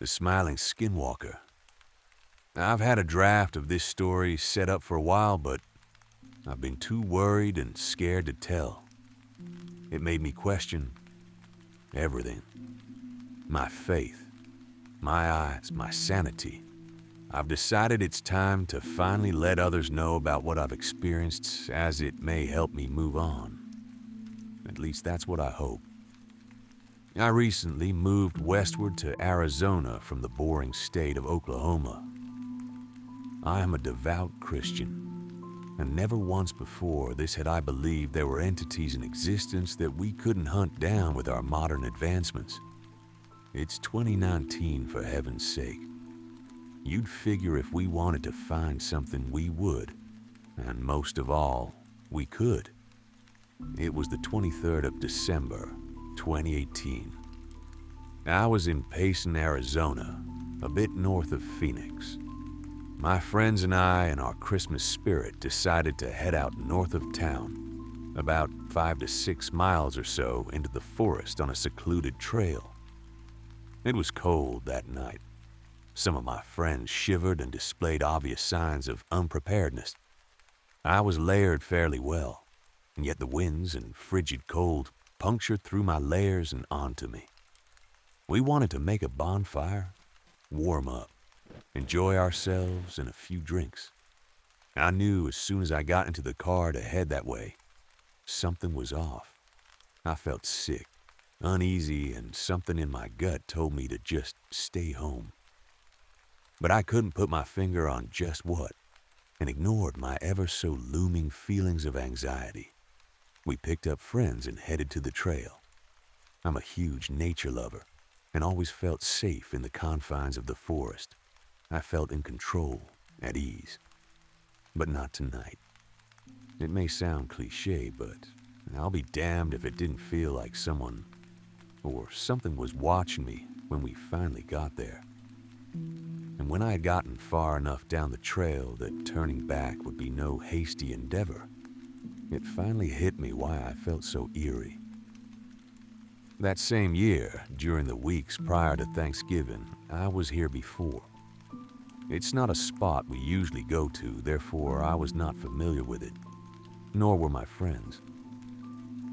The Smiling Skinwalker. I've had a draft of this story set up for a while, but I've been too worried and scared to tell. It made me question everything. My faith, my eyes, my sanity. I've decided it's time to finally let others know about what I've experienced, as it may help me move on. At least that's what I hope. I recently moved westward to Arizona from the boring state of Oklahoma. I am a devout Christian, and never once before this had I believed there were entities in existence that we couldn't hunt down with our modern advancements. It's 2019, for heaven's sake. You'd figure if we wanted to find something, we would, and most of all, we could. It was the 23rd of December, 2018. I was in Payson, Arizona, a bit north of Phoenix. My friends and I, in our Christmas spirit, decided to head out north of town, about 5 to 6 miles or so into the forest on a secluded trail. It was cold that night. Some of my friends shivered and displayed obvious signs of unpreparedness. I was layered fairly well, and yet the winds and frigid cold punctured through my layers and onto me. We wanted to make a bonfire, warm up, enjoy ourselves, and a few drinks. I knew as soon as I got into the car to head that way, something was off. I felt sick, uneasy, and something in my gut told me to just stay home. But I couldn't put my finger on just what, and ignored my ever so looming feelings of anxiety. We picked up friends and headed to the trail. I'm a huge nature lover, and always felt safe in the confines of the forest. I felt in control, at ease. But not tonight. It may sound cliche, but I'll be damned if it didn't feel like someone or something was watching me when we finally got there. And when I had gotten far enough down the trail that turning back would be no hasty endeavor, it finally hit me why I felt so eerie. That same year, during the weeks prior to Thanksgiving, I was here before. It's not a spot we usually go to, therefore I was not familiar with it, nor were my friends.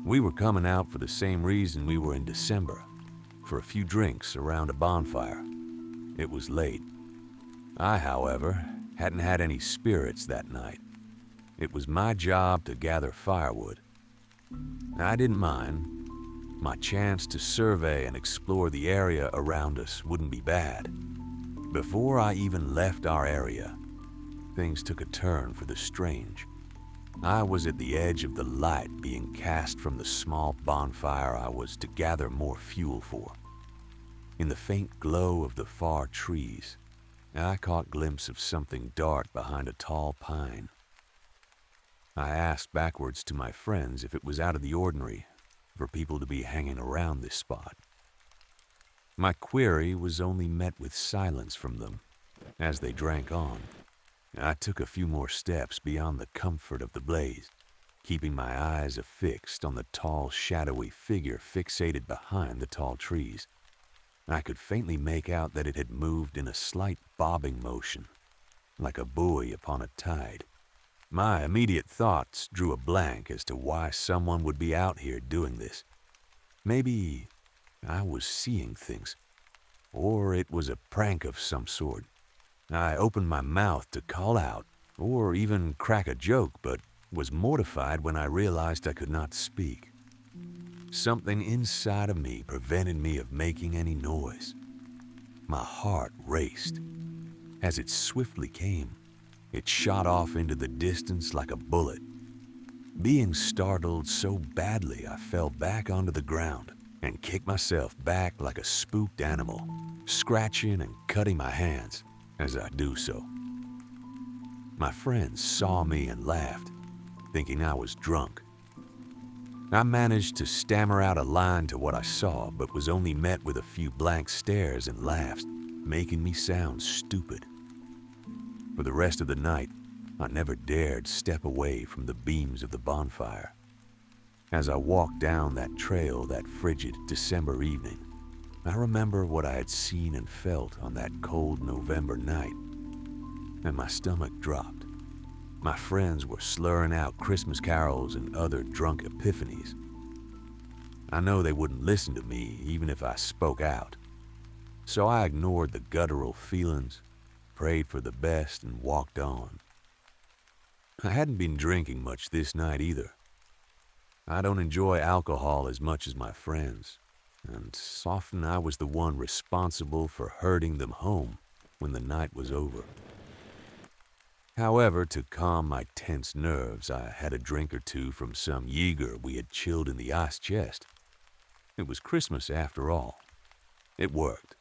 We were coming out for the same reason we were in December, for a few drinks around a bonfire. It was late. I, however, hadn't had any spirits that night. It was my job to gather firewood. I didn't mind. My chance to survey and explore the area around us wouldn't be bad. Before I even left our area, things took a turn for the strange. I was at the edge of the light being cast from the small bonfire I was to gather more fuel for. In the faint glow of the far trees, I caught a glimpse of something dark behind a tall pine. I asked backwards to my friends if it was out of the ordinary for people to be hanging around this spot. My query was only met with silence from them as they drank on. I took a few more steps beyond the comfort of the blaze, keeping my eyes affixed on the tall, shadowy figure fixated behind the tall trees. I could faintly make out that it had moved in a slight bobbing motion, like a buoy upon a tide. My immediate thoughts drew a blank as to why someone would be out here doing this. Maybe I was seeing things, or it was a prank of some sort. I opened my mouth to call out, or even crack a joke, but was mortified when I realized I could not speak. Something inside of me prevented me of making any noise. My heart raced. As it swiftly came, it shot off into the distance like a bullet. Being startled so badly, I fell back onto the ground and kicked myself back like a spooked animal, scratching and cutting my hands as I do so. My friends saw me and laughed, thinking I was drunk. I managed to stammer out a line to what I saw, but was only met with a few blank stares and laughs, making me sound stupid. For the rest of the night, I never dared step away from the beams of the bonfire. As I walked down that trail that frigid December evening, I remember what I had seen and felt on that cold November night, and my stomach dropped. My friends were slurring out Christmas carols and other drunk epiphanies. I know they wouldn't listen to me even if I spoke out, so I ignored the guttural feelings, prayed for the best, and walked on. I hadn't been drinking much this night either. I don't enjoy alcohol as much as my friends, and often I was the one responsible for herding them home when the night was over. However, to calm my tense nerves, I had a drink or two from some Jaeger we had chilled in the ice chest. It was Christmas after all. It worked.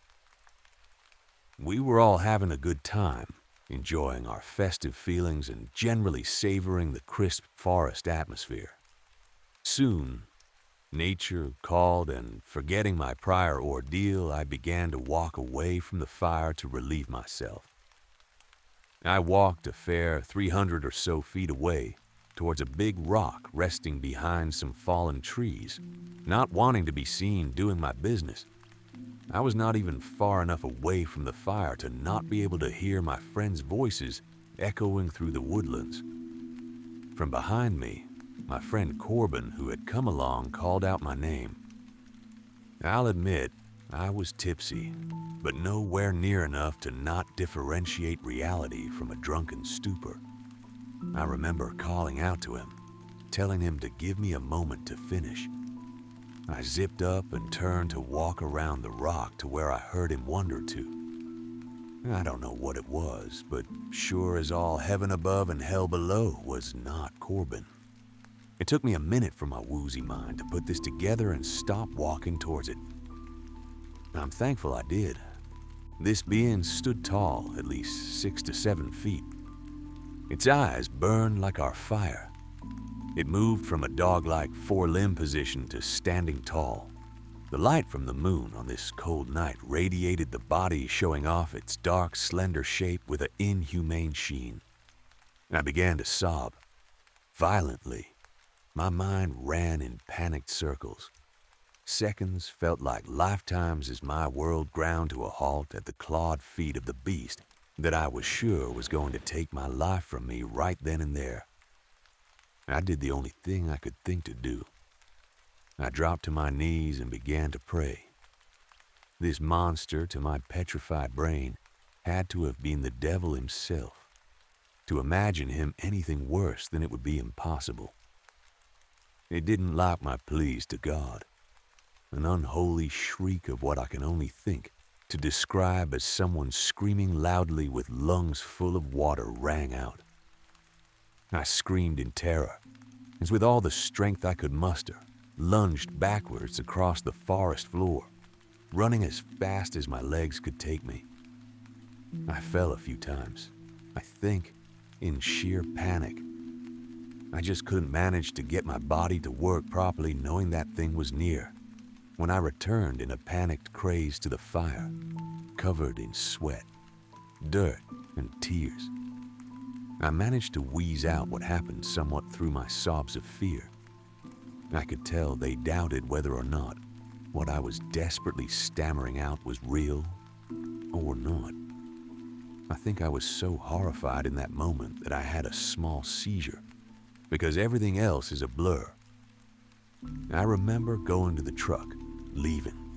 We were all having a good time, enjoying our festive feelings and generally savoring the crisp forest atmosphere. Soon, nature called, and forgetting my prior ordeal, I began to walk away from the fire to relieve myself. I walked a fair 300 or so feet away towards a big rock resting behind some fallen trees, not wanting to be seen doing my business. I was not even far enough away from the fire to not be able to hear my friends' voices echoing through the woodlands. From behind me, my friend Corbin, who had come along, called out my name. I'll admit, I was tipsy, but nowhere near enough to not differentiate reality from a drunken stupor. I remember calling out to him, telling him to give me a moment to finish. I zipped up and turned to walk around the rock to where I heard him wonder to. I don't know what it was, but sure as all heaven above and hell below was not Corbin. It took me a minute for my woozy mind to put this together and stop walking towards it. I'm thankful I did. This being stood tall, at least 6 to 7 feet. Its eyes burned like our fire. It moved from a dog-like four-limb position to standing tall. The light from the moon on this cold night radiated the body, showing off its dark, slender shape with an inhumane sheen. I began to sob, violently. My mind ran in panicked circles. Seconds felt like lifetimes as my world ground to a halt at the clawed feet of the beast that I was sure was going to take my life from me right then and there. I did the only thing I could think to do. I dropped to my knees and began to pray. This monster, to my petrified brain, had to have been the devil himself. To imagine him anything worse than it would be impossible. It didn't like my pleas to God. An unholy shriek of what I can only think to describe as someone screaming loudly with lungs full of water rang out. I screamed in terror, as with all the strength I could muster, lunged backwards across the forest floor, running as fast as my legs could take me. I fell a few times, I think, in sheer panic. I just couldn't manage to get my body to work properly knowing that thing was near, when I returned in a panicked craze to the fire, covered in sweat, dirt, and tears. I managed to wheeze out what happened somewhat through my sobs of fear. I could tell they doubted whether or not what I was desperately stammering out was real or not. I think I was so horrified in that moment that I had a small seizure, because everything else is a blur. I remember going to the truck, leaving.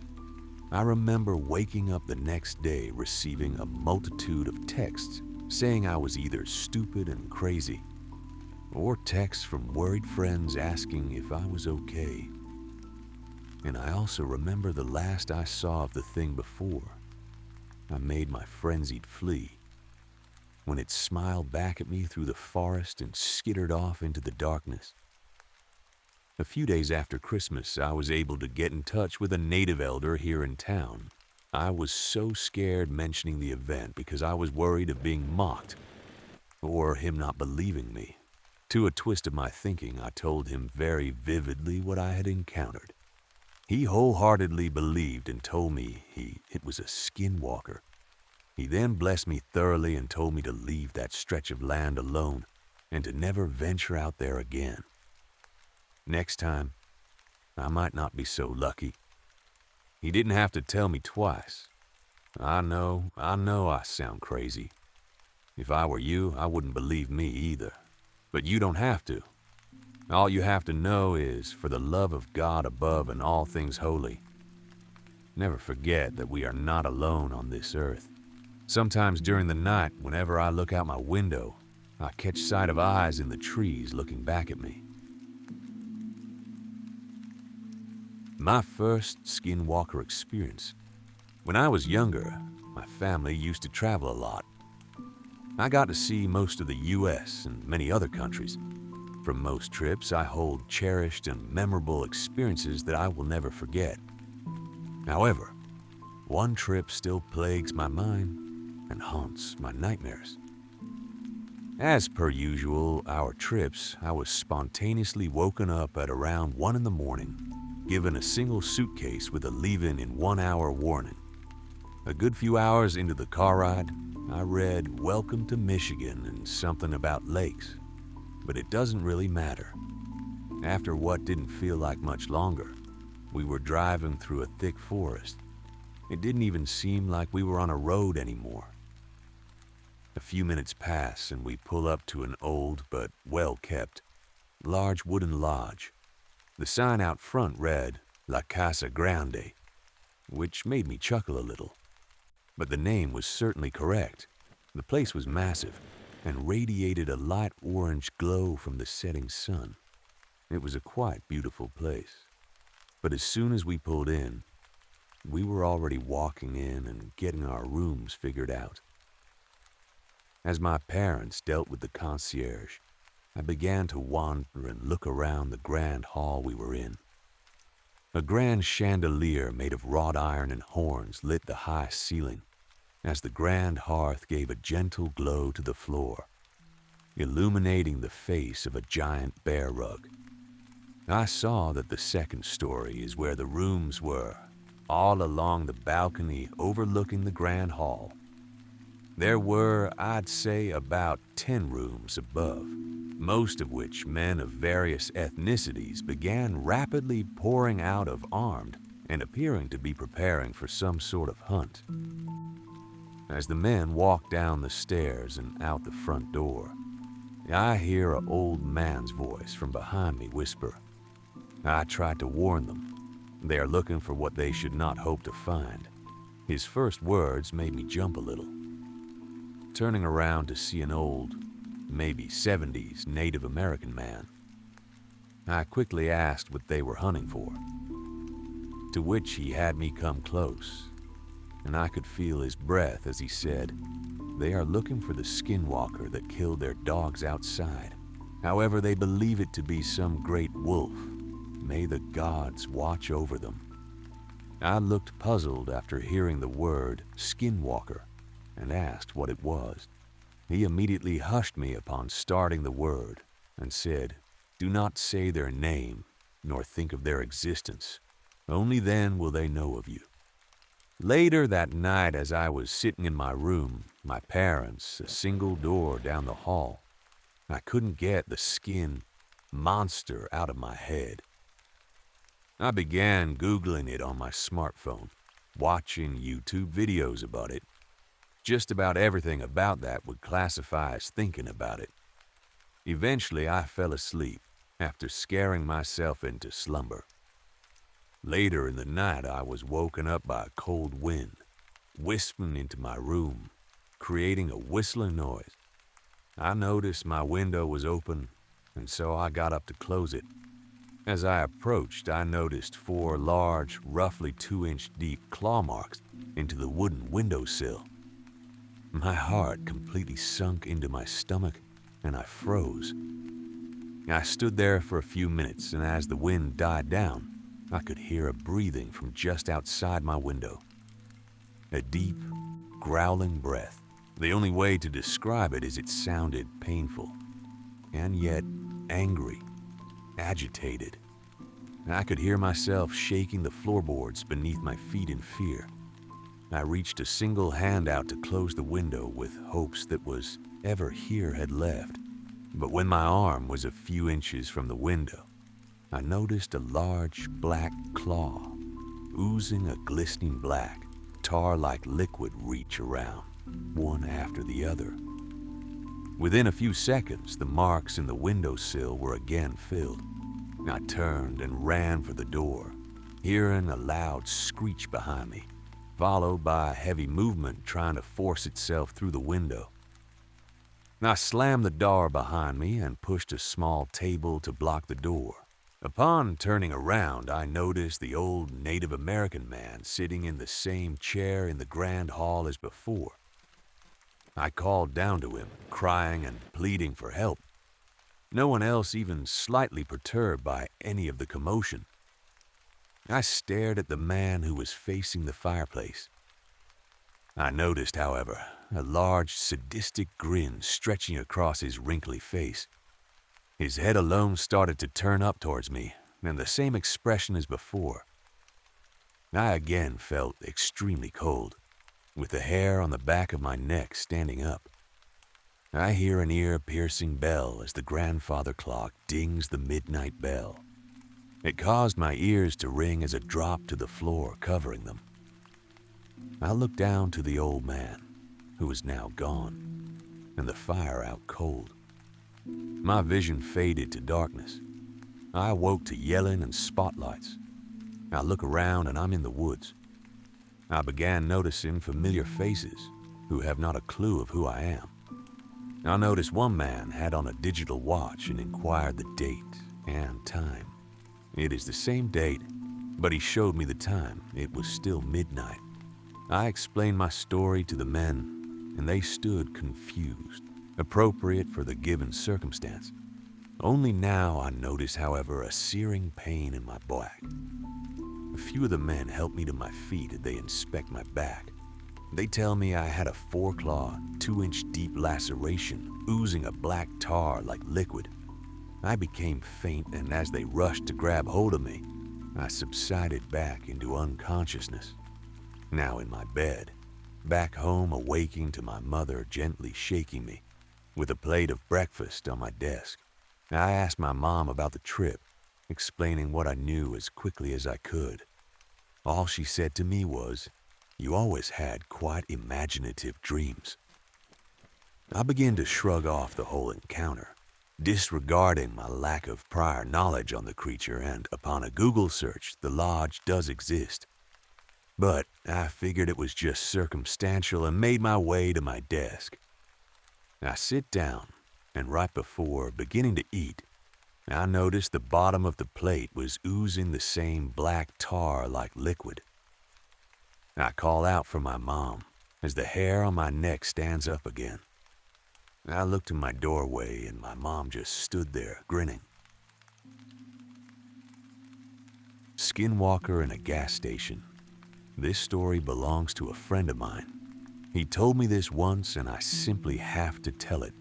I remember waking up the next day receiving a multitude of texts saying I was either stupid and crazy, or texts from worried friends asking if I was okay. And I also remember the last I saw of the thing before I made my frenzied flee, when it smiled back at me through the forest and skittered off into the darkness. A few days after Christmas, I was able to get in touch with a native elder here in town. I was so scared mentioning the event because I was worried of being mocked, or him not believing me. To a twist of my thinking, I told him very vividly what I had encountered. He wholeheartedly believed and told me it was a skinwalker. He then blessed me thoroughly and told me to leave that stretch of land alone and to never venture out there again. Next time, I might not be so lucky. He didn't have to tell me twice. I know I sound crazy. If I were you, I wouldn't believe me either. But you don't have to. All you have to know is, for the love of God above and all things holy, never forget that we are not alone on this earth. Sometimes during the night, whenever I look out my window, I catch sight of eyes in the trees looking back at me. My first skinwalker experience. When I was younger, my family used to travel a lot. I got to see most of the US and many other countries. From most trips, I hold cherished and memorable experiences that I will never forget. However, one trip still plagues my mind and haunts my nightmares. As per usual, our trips, I was spontaneously woken up at around 1 in the morning, given a single suitcase with a leave-in in 1 hour warning. A good few hours into the car ride, I read Welcome to Michigan and something about lakes. But it doesn't really matter. After what didn't feel like much longer, we were driving through a thick forest. It didn't even seem like we were on a road anymore. A few minutes pass and we pull up to an old but well-kept, large wooden lodge. The sign out front read La Casa Grande, which made me chuckle a little. But the name was certainly correct. The place was massive and radiated a light orange glow from the setting sun. It was a quite beautiful place. But as soon as we pulled in, we were already walking in and getting our rooms figured out. As my parents dealt with the concierge, I began to wander and look around the grand hall we were in. A grand chandelier made of wrought iron and horns lit the high ceiling, as the grand hearth gave a gentle glow to the floor, illuminating the face of a giant bear rug. I saw that the second story is where the rooms were, all along the balcony overlooking the grand hall. There were, I'd say, about 10 rooms above, most of which men of various ethnicities began rapidly pouring out of armed and appearing to be preparing for some sort of hunt. As the men walked down the stairs and out the front door, I hear an old man's voice from behind me whisper. I tried to warn them. They are looking for what they should not hope to find. His first words made me jump a little. Turning around to see an old, maybe 70s Native American man, I quickly asked what they were hunting for, to which he had me come close, and I could feel his breath as he said, "They are looking for the skinwalker that killed their dogs outside. However, they believe it to be some great wolf. May the gods watch over them." I looked puzzled after hearing the word skinwalker and asked what it was. He immediately hushed me upon starting the word and said, "Do not say their name nor think of their existence. Only then will they know of you." Later that night, as I was sitting in my room, my parents, a single door down the hall, I couldn't get the skin monster out of my head. I began Googling it on my smartphone, watching YouTube videos about it. Just about everything about that would classify as thinking about it. Eventually, I fell asleep after scaring myself into slumber. Later in the night, I was woken up by a cold wind, whispering into my room, creating a whistling noise. I noticed my window was open, and so I got up to close it. As I approached, I noticed 4 large, roughly 2-inch deep claw marks into the wooden windowsill. My heart completely sunk into my stomach, and I froze. I stood there for a few minutes, and as the wind died down, I could hear a breathing from just outside my window. A deep, growling breath. The only way to describe it is it sounded painful, and yet angry, agitated. I could hear myself shaking the floorboards beneath my feet in fear. I reached a single hand out to close the window with hopes that was ever here had left. But when my arm was a few inches from the window, I noticed a large black claw oozing a glistening black, tar-like liquid reach around, one after the other. Within a few seconds, the marks in the windowsill were again filled. I turned and ran for the door, hearing a loud screech behind me, followed by a heavy movement trying to force itself through the window. I slammed the door behind me and pushed a small table to block the door. Upon turning around, I noticed the old Native American man sitting in the same chair in the grand hall as before. I called down to him, crying and pleading for help. No one else even slightly perturbed by any of the commotion. I stared at the man who was facing the fireplace. I noticed, however, a large sadistic grin stretching across his wrinkly face. His head alone started to turn up towards me, and the same expression as before. I again felt extremely cold, with the hair on the back of my neck standing up. I hear an ear-piercing bell as the grandfather clock dings the midnight bell. It caused my ears to ring as it dropped to the floor, covering them. I looked down to the old man, who was now gone, and the fire out cold. My vision faded to darkness. I awoke to yelling and spotlights. I look around and I'm in the woods. I began noticing familiar faces who have not a clue of who I am. I noticed one man had on a digital watch and inquired the date and time. It is the same date, but he showed me the time. It was still midnight. I explained my story to the men, and they stood confused, appropriate for the given circumstance. Only now I noticed, however, a searing pain in my back. A few of the men helped me to my feet as they inspect my back. They tell me I had a 4-claw, 2-inch deep laceration, oozing a black tar like liquid. I became faint, and as they rushed to grab hold of me, I subsided back into unconsciousness. Now in my bed, back home awaking to my mother gently shaking me, with a plate of breakfast on my desk. I asked my mom about the trip, explaining what I knew as quickly as I could. All she said to me was, "You always had quite imaginative dreams." I began to shrug off the whole encounter, disregarding my lack of prior knowledge on the creature, and upon a Google search, the lodge does exist. But I figured it was just circumstantial and made my way to my desk. I sit down, and right before beginning to eat, I noticed the bottom of the plate was oozing the same black tar-like liquid. I call out for my mom as the hair on my neck stands up again. I looked in my doorway and my mom just stood there grinning. Skinwalker in a gas station. This story belongs to a friend of mine. He told me this once and I simply have to tell it.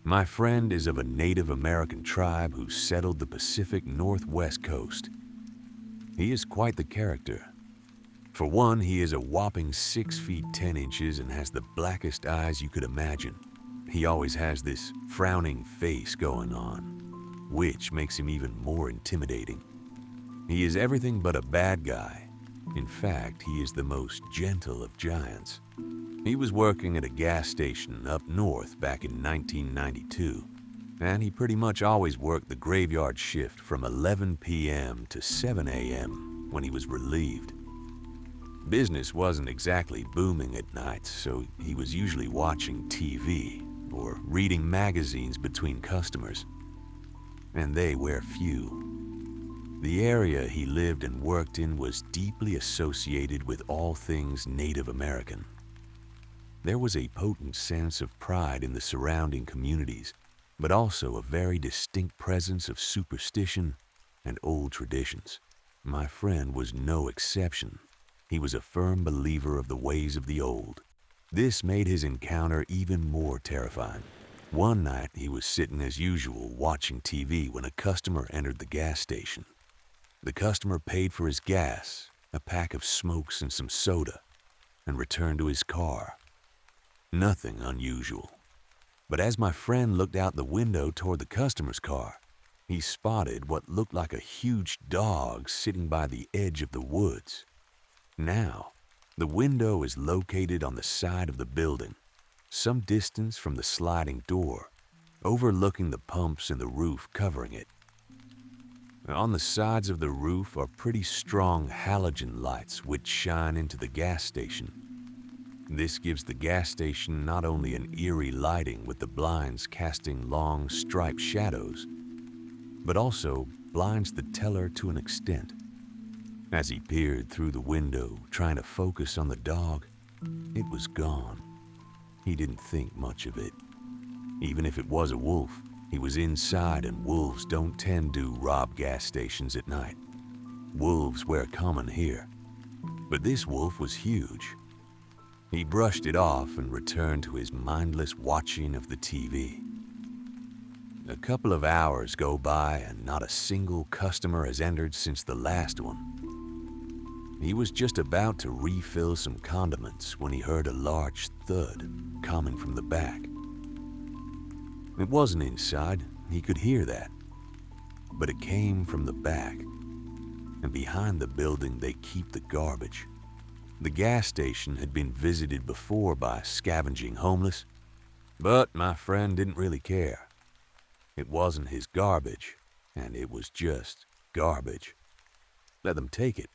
My friend is of a Native American tribe who settled the Pacific Northwest coast. He is quite the character. For one, he is a whopping 6 feet 10 inches and has the blackest eyes you could imagine. He always has this frowning face going on, which makes him even more intimidating. He is everything but a bad guy. In fact, he is the most gentle of giants. He was working at a gas station up north back in 1992, and he pretty much always worked the graveyard shift from 11 p.m. to 7 a.m. when he was relieved. Business wasn't exactly booming at nights, so he was usually watching TV or reading magazines between customers, and they were few. The area he lived and worked in was deeply associated with all things Native American. There was a potent sense of pride in the surrounding communities, but also a very distinct presence of superstition and old traditions. My friend was no exception. He was a firm believer of the ways of the old. This made his encounter even more terrifying. One night, he was sitting as usual watching TV when a customer entered the gas station. The customer paid for his gas, a pack of smokes and some soda, and returned to his car. Nothing unusual. But as my friend looked out the window toward the customer's car, he spotted what looked like a huge dog sitting by the edge of the woods. Now, the window is located on the side of the building, some distance from the sliding door, overlooking the pumps in the roof covering it. On the sides of the roof are pretty strong halogen lights which shine into the gas station. This gives the gas station not only an eerie lighting with the blinds casting long striped shadows, but also blinds the teller to an extent. As he peered through the window, trying to focus on the dog, it was gone. He didn't think much of it. Even if it was a wolf, he was inside and wolves don't tend to rob gas stations at night. Wolves were common here, but this wolf was huge. He brushed it off and returned to his mindless watching of the TV. A couple of hours go by and not a single customer has entered since the last one. He was just about to refill some condiments when he heard a large thud coming from the back. It wasn't inside, he could hear that, but it came from the back. And behind the building they keep the garbage. The gas station had been visited before by scavenging homeless, but my friend didn't really care. It wasn't his garbage, and it was just garbage. Let them take it.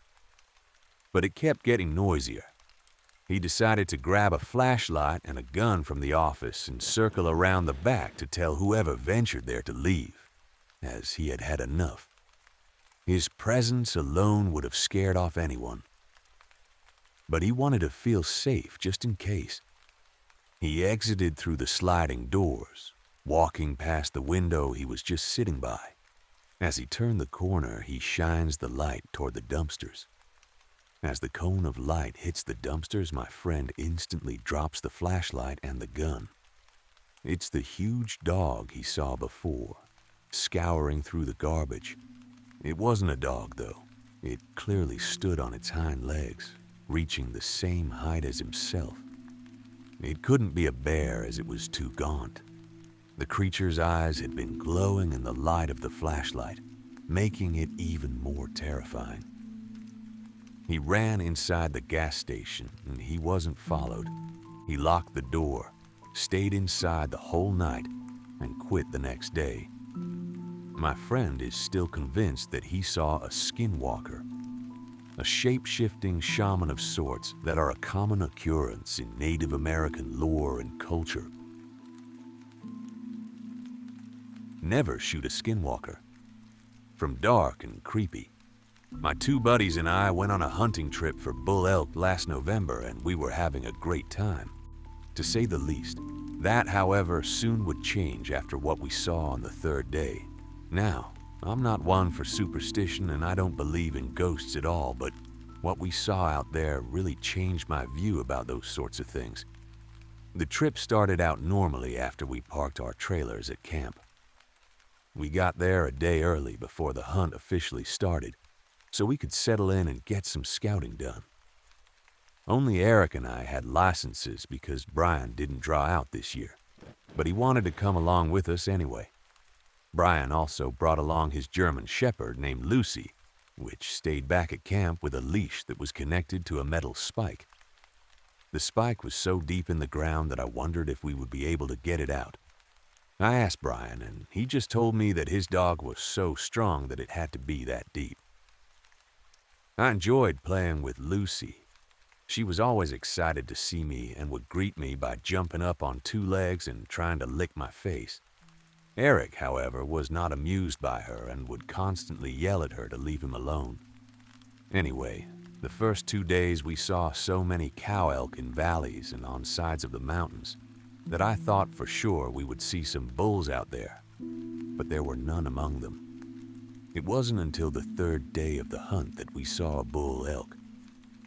But it kept getting noisier. He decided to grab a flashlight and a gun from the office and circle around the back to tell whoever ventured there to leave, as he had had enough. His presence alone would have scared off anyone. But he wanted to feel safe just in case. He exited through the sliding doors, walking past the window he was just sitting by. As he turned the corner, he shines the light toward the dumpsters. As the cone of light hits the dumpsters, my friend instantly drops the flashlight and the gun. It's the huge dog he saw before, scouring through the garbage. It wasn't a dog, though. It clearly stood on its hind legs, reaching the same height as himself. It couldn't be a bear as it was too gaunt. The creature's eyes had been glowing in the light of the flashlight, making it even more terrifying. He ran inside the gas station and he wasn't followed. He locked the door, stayed inside the whole night, and quit the next day. My friend is still convinced that he saw a skinwalker, a shape-shifting shaman of sorts that are a common occurrence in Native American lore and culture. Never shoot a skinwalker. From dark and creepy. My two buddies and I went on a hunting trip for bull elk last November and we were having a great time, to say the least. That, however, soon would change after what we saw on the third day. Now, I'm not one for superstition and I don't believe in ghosts at all, but what we saw out there really changed my view about those sorts of things. The trip started out normally after we parked our trailers at camp. We got there a day early before the hunt officially started, so we could settle in and get some scouting done. Only Eric and I had licenses because Brian didn't draw out this year, but he wanted to come along with us anyway. Brian also brought along his German shepherd named Lucy, which stayed back at camp with a leash that was connected to a metal spike. The spike was so deep in the ground that I wondered if we would be able to get it out. I asked Brian, and he just told me that his dog was so strong that it had to be that deep. I enjoyed playing with Lucy. She was always excited to see me and would greet me by jumping up on two legs and trying to lick my face. Eric, however, was not amused by her and would constantly yell at her to leave him alone. Anyway, the first 2 days we saw so many cow elk in valleys and on sides of the mountains that I thought for sure we would see some bulls out there, but there were none among them. It wasn't until the third day of the hunt that we saw a bull elk,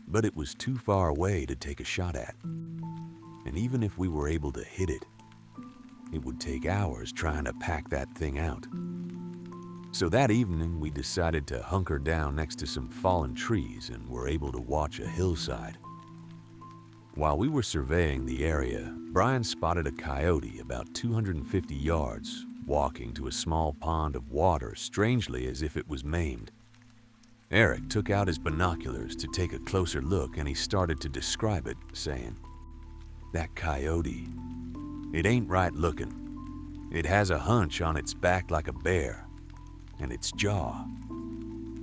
but it was too far away to take a shot at. And even if we were able to hit it, it would take hours trying to pack that thing out. So that evening we decided to hunker down next to some fallen trees and were able to watch a hillside. While we were surveying the area, Brian spotted a coyote about 250 yards, walking to a small pond of water strangely as if it was maimed. Eric took out his binoculars to take a closer look and he started to describe it, saying, "That coyote, it ain't right looking. It has a hunch on its back like a bear, and its jaw.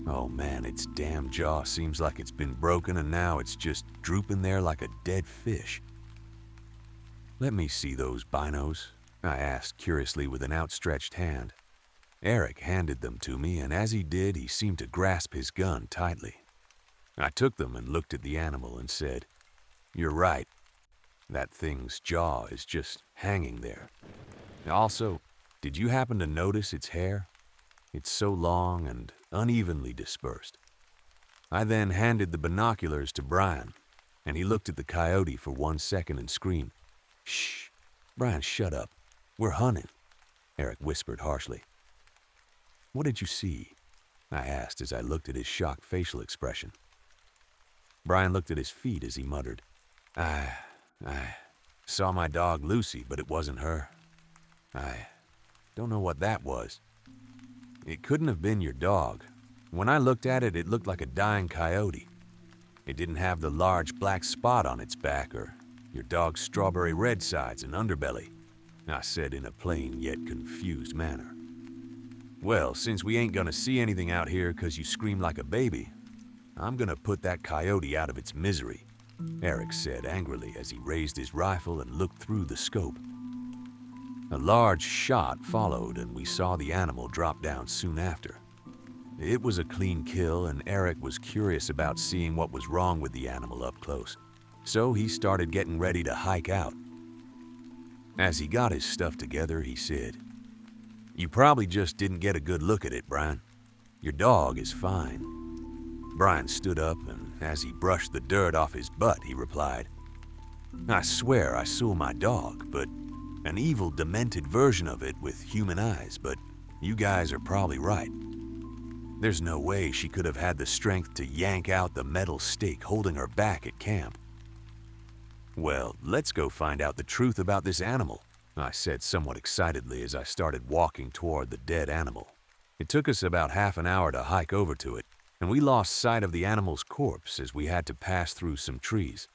Oh man, its damn jaw seems like it's been broken and now it's just drooping there like a dead fish." "Let me see those binos," I asked curiously with an outstretched hand. Eric handed them to me, and as he did, he seemed to grasp his gun tightly. I took them and looked at the animal and said, "You're right. That thing's jaw is just hanging there. Also, did you happen to notice its hair? It's so long and unevenly dispersed." I then handed the binoculars to Brian, and he looked at the coyote for 1 second and screamed, "Shh! Brian, shut up. We're hunting," Eric whispered harshly. "What did you see?" I asked as I looked at his shocked facial expression. Brian looked at his feet as he muttered, I saw my dog Lucy, but it wasn't her. I don't know what that was. It couldn't have been your dog. When I looked at it, it looked like a dying coyote. It didn't have the large black spot on its back or your dog's strawberry red sides and underbelly," I said in a plain yet confused manner. "Well, since we ain't gonna see anything out here 'cause you screamed like a baby, I'm gonna put that coyote out of its misery," Eric said angrily as he raised his rifle and looked through the scope. A large shot followed and we saw the animal drop down soon after. It was a clean kill and Eric was curious about seeing what was wrong with the animal up close, so he started getting ready to hike out. As he got his stuff together, he said, "You probably just didn't get a good look at it, Brian. Your dog is fine." Brian stood up and as he brushed the dirt off his butt, he replied, "I swear I saw my dog, but an evil, demented version of it with human eyes, but you guys are probably right. There's no way she could have had the strength to yank out the metal stake holding her back at camp." "Well, let's go find out the truth about this animal," I said somewhat excitedly as I started walking toward the dead animal. It took us about half an hour to hike over to it, and we lost sight of the animal's corpse as we had to pass through some trees.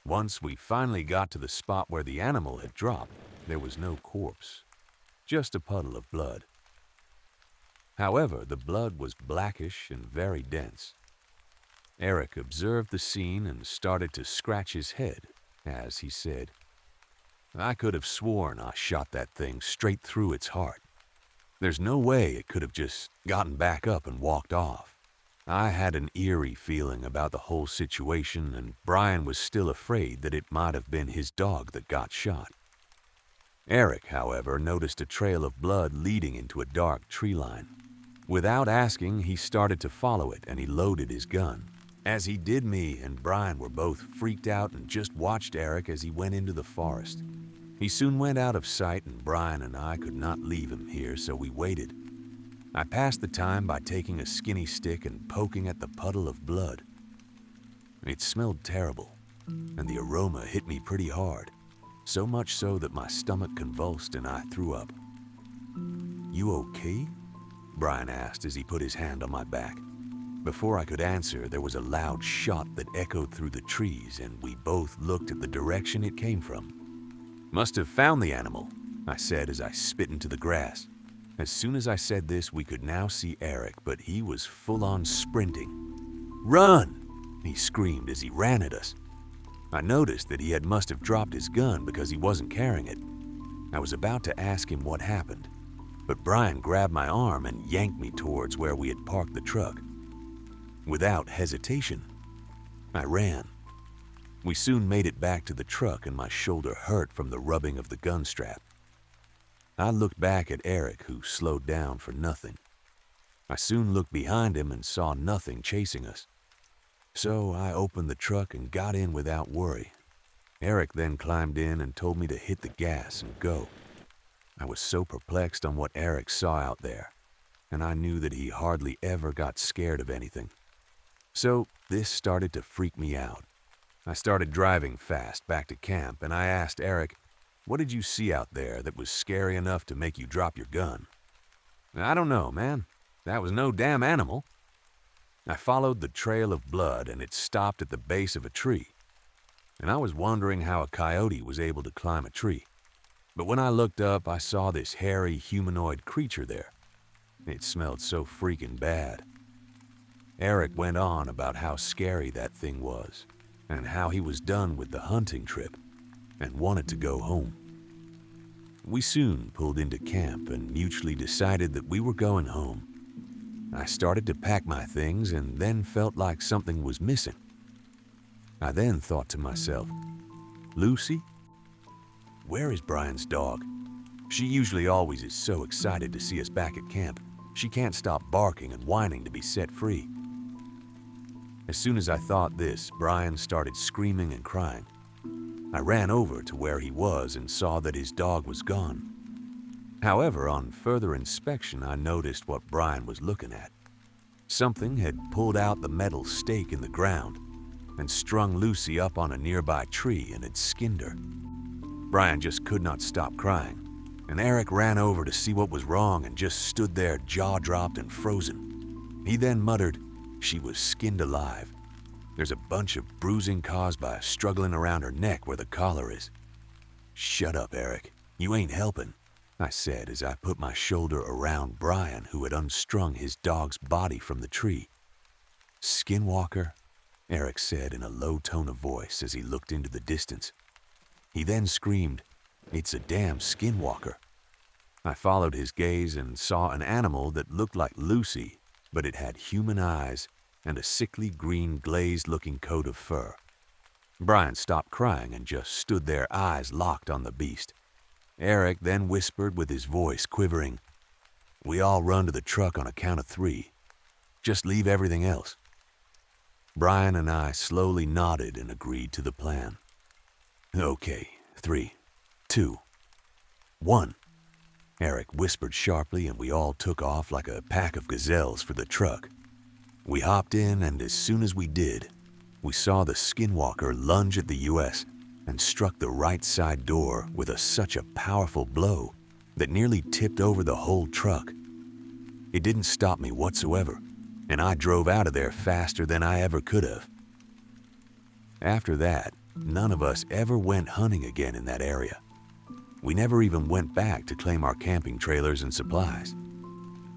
Once we finally got to the spot where the animal had dropped, there was no corpse, just a puddle of blood. However, the blood was blackish and very dense. Eric observed the scene and started to scratch his head as he said, "I could have sworn I shot that thing straight through its heart. There's no way it could have just gotten back up and walked off." I had an eerie feeling about the whole situation, and Brian was still afraid that it might have been his dog that got shot. Eric, however, noticed a trail of blood leading into a dark tree line. Without asking, he started to follow it and he loaded his gun. As he did, me and Brian were both freaked out and just watched Eric as he went into the forest. He soon went out of sight and Brian and I could not leave him here, so we waited. I passed the time by taking a skinny stick and poking at the puddle of blood. It smelled terrible, and the aroma hit me pretty hard, so much so that my stomach convulsed and I threw up. "You okay?" Brian asked as he put his hand on my back. Before I could answer, there was a loud shot that echoed through the trees, and we both looked at the direction it came from. "Must have found the animal," I said as I spit into the grass. As soon as I said this, we could now see Eric, but he was full-on sprinting. "Run!" he screamed as he ran at us. I noticed that he must have dropped his gun because he wasn't carrying it. I was about to ask him what happened, but Brian grabbed my arm and yanked me towards where we had parked the truck. Without hesitation, I ran. We soon made it back to the truck and my shoulder hurt from the rubbing of the gun strap. I looked back at Eric, who slowed down for nothing. I soon looked behind him and saw nothing chasing us. So I opened the truck and got in without worry. Eric then climbed in and told me to hit the gas and go. I was so perplexed on what Eric saw out there, and I knew that he hardly ever got scared of anything. So this started to freak me out. I started driving fast back to camp and I asked Eric, What did you see out there that was scary enough to make you drop your gun? I don't know, man. That was no damn animal. I followed the trail of blood and it stopped at the base of a tree. And I was wondering how a coyote was able to climb a tree. But when I looked up, I saw this hairy humanoid creature there. It smelled so freaking bad. Eric went on about how scary that thing was, and how he was done with the hunting trip and wanted to go home. We soon pulled into camp and mutually decided that we were going home. I started to pack my things and then felt like something was missing. I then thought to myself, Lucy? Where is Brian's dog? She usually always is so excited to see us back at camp. She can't stop barking and whining to be set free. As soon as I thought this, Brian started screaming and crying. I ran over to where he was and saw that his dog was gone. However, on further inspection, I noticed what Brian was looking at. Something had pulled out the metal stake in the ground and strung Lucy up on a nearby tree and had skinned her. Brian just could not stop crying, and Eric ran over to see what was wrong and just stood there jaw-dropped and frozen. He then muttered, "She was skinned alive. There's a bunch of bruising caused by struggling around her neck where the collar is." "Shut up, Eric. You ain't helping," I said as I put my shoulder around Brian, who had unstrung his dog's body from the tree. "Skinwalker," Eric said in a low tone of voice as he looked into the distance. He then screamed, "It's a damn skinwalker." I followed his gaze and saw an animal that looked like Lucy, but it had human eyes and a sickly green glazed-looking coat of fur. Brian stopped crying and just stood there, eyes locked on the beast. Eric then whispered with his voice quivering, "We all run to the truck on a count of 3. Just leave everything else." Brian and I slowly nodded and agreed to the plan. "Okay, 3, 2, 1. Eric whispered sharply and we all took off like a pack of gazelles for the truck. We hopped in and as soon as we did, we saw the skinwalker lunge at the US and struck the right side door with such a powerful blow that nearly tipped over the whole truck. It didn't stop me whatsoever, and I drove out of there faster than I ever could have. After that, none of us ever went hunting again in that area. We never even went back to claim our camping trailers and supplies.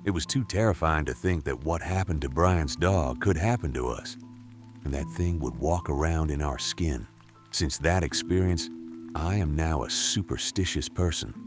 It was too terrifying to think that what happened to Brian's dog could happen to us, and that thing would walk around in our skin. Since that experience, I am now a superstitious person.